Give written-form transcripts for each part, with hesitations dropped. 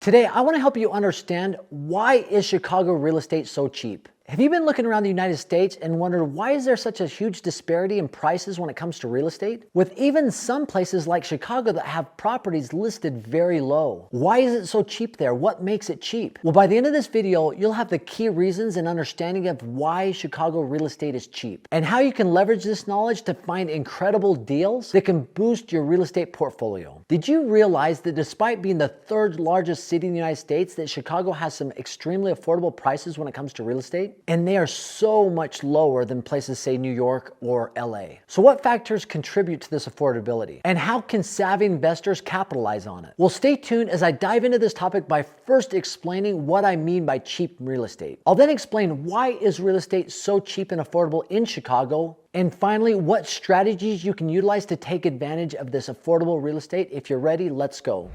Today, I want to help you understand, why is Chicago real estate so cheap? Have you been looking around the United States and wondered, why is there such a huge disparity in prices when it comes to real estate? With even some places like Chicago that have properties listed very low. Why is it so cheap there? What makes it cheap? Well, by the end of this video, you'll have the key reasons and understanding of why Chicago real estate is cheap, and how you can leverage this knowledge to find incredible deals that can boost your real estate portfolio. Did you realize that despite being the third largest city in the United States, that Chicago has some extremely affordable prices when it comes to real estate? And they are so much lower than places, say New York or LA. So what factors contribute to this affordability? And how can savvy investors capitalize on it? Well, stay tuned as I dive into this topic by first explaining what I mean by cheap real estate. I'll then explain, why is real estate so cheap and affordable in Chicago? And finally, what strategies you can utilize to take advantage of this affordable real estate. If you're ready, let's go.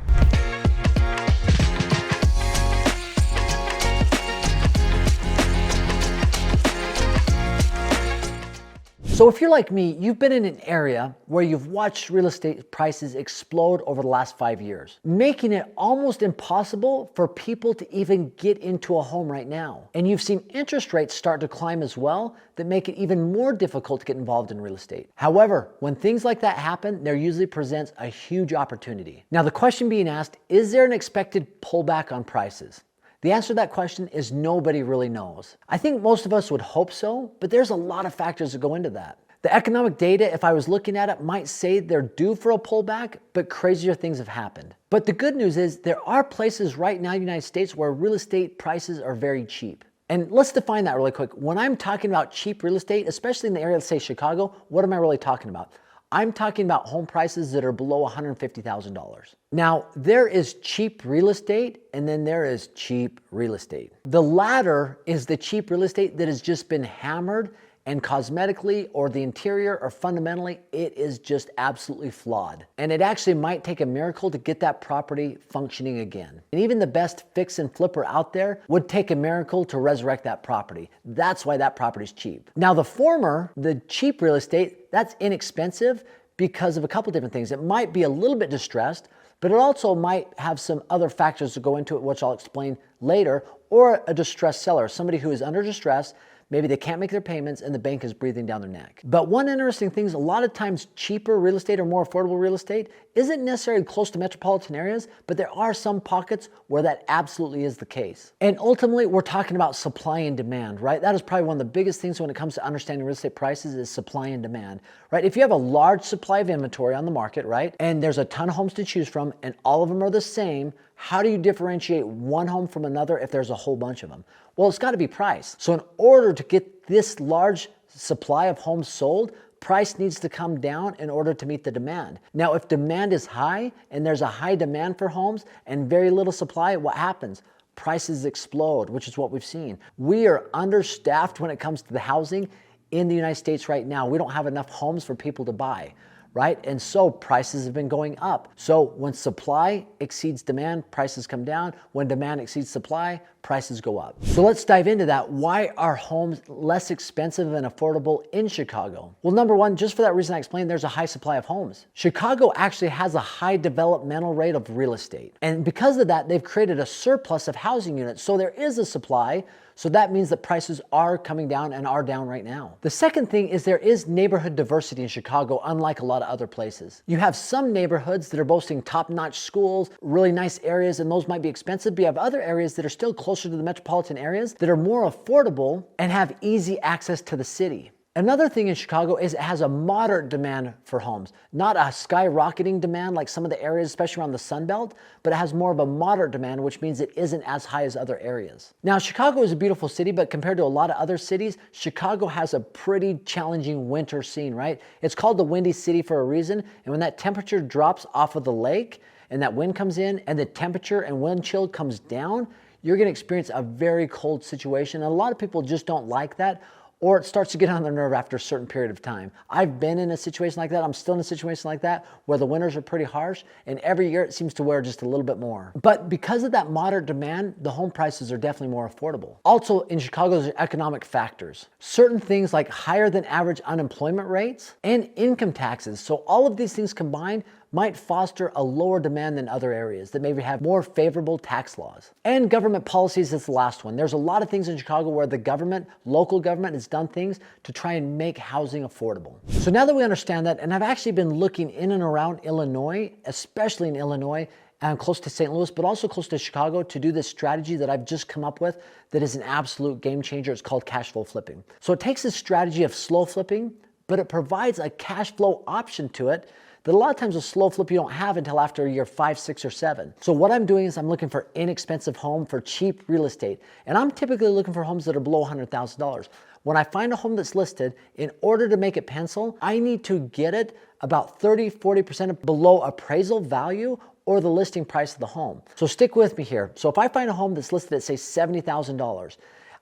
So if you're like me, you've been in an area where you've watched real estate prices explode over the last 5 years, making it almost impossible for people to even get into a home right now. And you've seen interest rates start to climb as well, that make it even more difficult to get involved in real estate. However, when things like that happen, there usually presents a huge opportunity. Now, the question being asked, is there an expected pullback on prices? The answer to that question is nobody really knows. I think most of us would hope so, but there's a lot of factors that go into that. The economic data, if I was looking at it, might say they're due for a pullback, but crazier things have happened. But the good news is there are places right now in the United States where real estate prices are very cheap. And let's define that really quick. When I'm talking about cheap real estate, especially in the area, let's say Chicago, what am I really talking about? I'm talking about home prices that are below $150,000. Now, there is cheap real estate, and then there is cheap real estate. The latter is the cheap real estate that has just been hammered, and cosmetically or the interior or fundamentally, it is just absolutely flawed. And it actually might take a miracle to get that property functioning again. And even the best fix and flipper out there would take a miracle to resurrect that property. That's why that property is cheap. Now, the former, the cheap real estate, that's inexpensive because of a couple different things. It might be a little bit distressed, but it also might have some other factors to go into it, which I'll explain later, or a distressed seller, somebody who is under distress. Maybe they can't make their payments and the bank is breathing down their neck. But one interesting thing is, a lot of times cheaper real estate or more affordable real estate isn't necessarily close to metropolitan areas, but there are some pockets where that absolutely is the case. And ultimately, we're talking about supply and demand, right? That is probably one of the biggest things when it comes to understanding real estate prices, is supply and demand, right? If you have a large supply of inventory on the market, right, and there's a ton of homes to choose from and all of them are the same, how do you differentiate one home from another if there's a whole bunch of them? Well, it's got to be price. So in order to get this large supply of homes sold, price needs to come down in order to meet the demand. Now, if demand is high and there's a high demand for homes and very little supply, what happens? Prices explode, which is what we've seen. We are understaffed when it comes to the housing in the United States right now. We don't have enough homes for people to buy, right? And so prices have been going up. So when supply exceeds demand, prices come down. When demand exceeds supply, prices go up. So let's dive into that. Why are homes less expensive and affordable in Chicago? Well, number one, just for that reason I explained, there's a high supply of homes. Chicago actually has a high developmental rate of real estate. And because of that, they've created a surplus of housing units. So there is a supply. So that means that prices are coming down and are down right now. The second thing is, there is neighborhood diversity in Chicago, unlike a lot of other places. You have some neighborhoods that are boasting top-notch schools, really nice areas, and those might be expensive, but you have other areas that are still closer to the metropolitan areas that are more affordable and have easy access to the city. Another thing in Chicago is it has a moderate demand for homes, not a skyrocketing demand like some of the areas, especially around the Sun Belt, but it has more of a moderate demand, which means it isn't as high as other areas. Now, Chicago is a beautiful city, but compared to a lot of other cities, Chicago has a pretty challenging winter scene, right? It's called the Windy City for a reason, and when that temperature drops off of the lake and that wind comes in and the temperature and wind chill comes down, you're going to experience a very cold situation. And a lot of people just don't like that, or it starts to get on their nerve after a certain period of time. I've been in a situation like that. I'm still in a situation like that where the winters are pretty harsh, and every year it seems to wear just a little bit more. But because of that moderate demand, the home prices are definitely more affordable. Also in Chicago, there's economic factors. Certain things like higher than average unemployment rates and income taxes. So all of these things combined might foster a lower demand than other areas that maybe have more favorable tax laws. And government policies is the last one. There's a lot of things in Chicago where the government, local government, has done things to try and make housing affordable. So now that we understand that, and I've actually been looking in and around Illinois, especially in Illinois, and close to St. Louis, but also close to Chicago, to do this strategy that I've just come up with that is an absolute game changer. It's called cash flow flipping. So it takes this strategy of slow flipping, but it provides a cash flow option to it that a lot of times a slow flip you don't have until after year 5, 6, or 7. So what I'm doing is I'm looking for inexpensive home for cheap real estate. And I'm typically looking for homes that are below $100,000. When I find a home that's listed, in order to make it pencil, I need to get it about 30, 40% below appraisal value or the listing price of the home. So stick with me here. So if I find a home that's listed at say $70,000,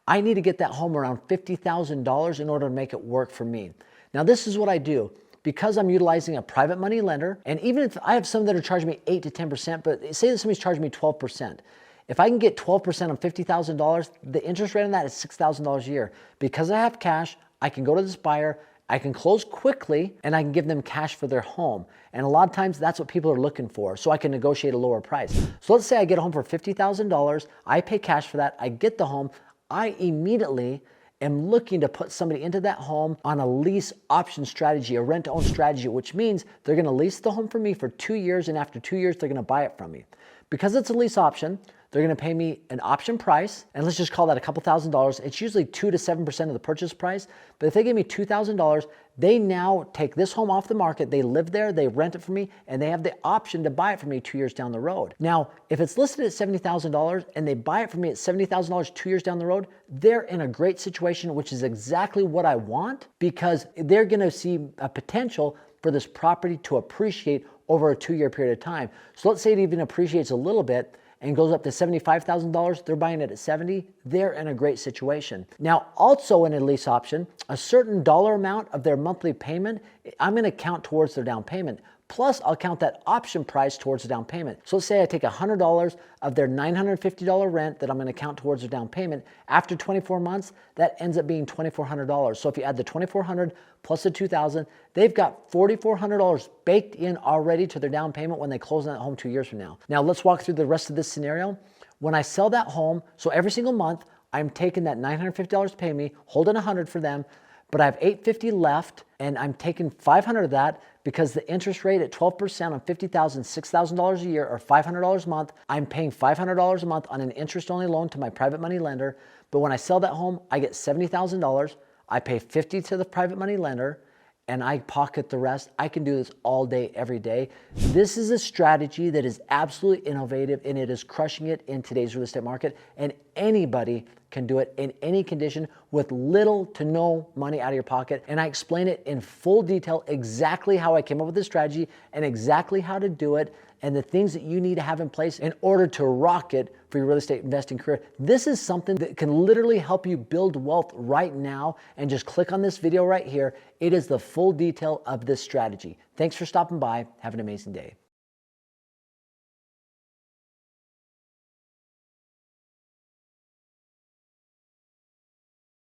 I need to get that home around $50,000 in order to make it work for me. Now this is what I do. Because I'm utilizing a private money lender, and even if I have some that are charging me 8 to 10%, but say that somebody's charging me 12%. If I can get 12% on $50,000, the interest rate on that is $6,000 a year. Because I have cash, I can go to this buyer, I can close quickly, and I can give them cash for their home. And a lot of times that's what people are looking for, so I can negotiate a lower price. So let's say I get a home for $50,000, I pay cash for that, I get the home, I immediately am looking to put somebody into that home on a lease option strategy, a rent-to-own strategy, which means they're gonna lease the home from me for 2 years, and after 2 years, they're gonna buy it from me. Because it's a lease option, they're gonna pay me an option price, and let's just call that a couple $1,000s. It's usually 2 to 7% of the purchase price, but if they give me $2,000, they now take this home off the market, they live there, they rent it from me, and they have the option to buy it from me 2 years down the road. Now, if it's listed at $70,000 and they buy it from me at $70,000 2 years down the road, they're in a great situation, which is exactly what I want, because they're gonna see a potential for this property to appreciate over a 2-year period of time. So let's say it even appreciates a little bit and goes up to $75,000, they're buying it at 70, they're in a great situation. Now, also in a lease option, a certain dollar amount of their monthly payment, I'm gonna count towards their down payment. Plus, I'll count that option price towards the down payment. So let's say I take $100 of their $950 rent that I'm gonna count towards their down payment. After 24 months, that ends up being $2,400. So if you add the $2,400 plus the $2,000, they've got $4,400 baked in already to their down payment when they close on that home 2 years from now. Now let's walk through the rest of this scenario. When I sell that home, so every single month, I'm taking that $950 to pay me, holding $100 for them, but I have $850 left, and I'm taking $500 of that because the interest rate at 12% on $50,000, $6,000 a year, or $500 a month. I'm paying $500 a month on an interest-only loan to my private money lender. But when I sell that home, I get $70,000. I pay $50,000 to the private money lender, and I pocket the rest. I can do this all day, every day. This is a strategy that is absolutely innovative, and it is crushing it in today's real estate market. And anybody can do it in any condition with little to no money out of your pocket. And I explain it in full detail, exactly how I came up with this strategy and exactly how to do it and the things that you need to have in place in order to rock it for your real estate investing career. This is something that can literally help you build wealth right now. And just click on this video right here. It is the full detail of this strategy. Thanks for stopping by. Have an amazing day.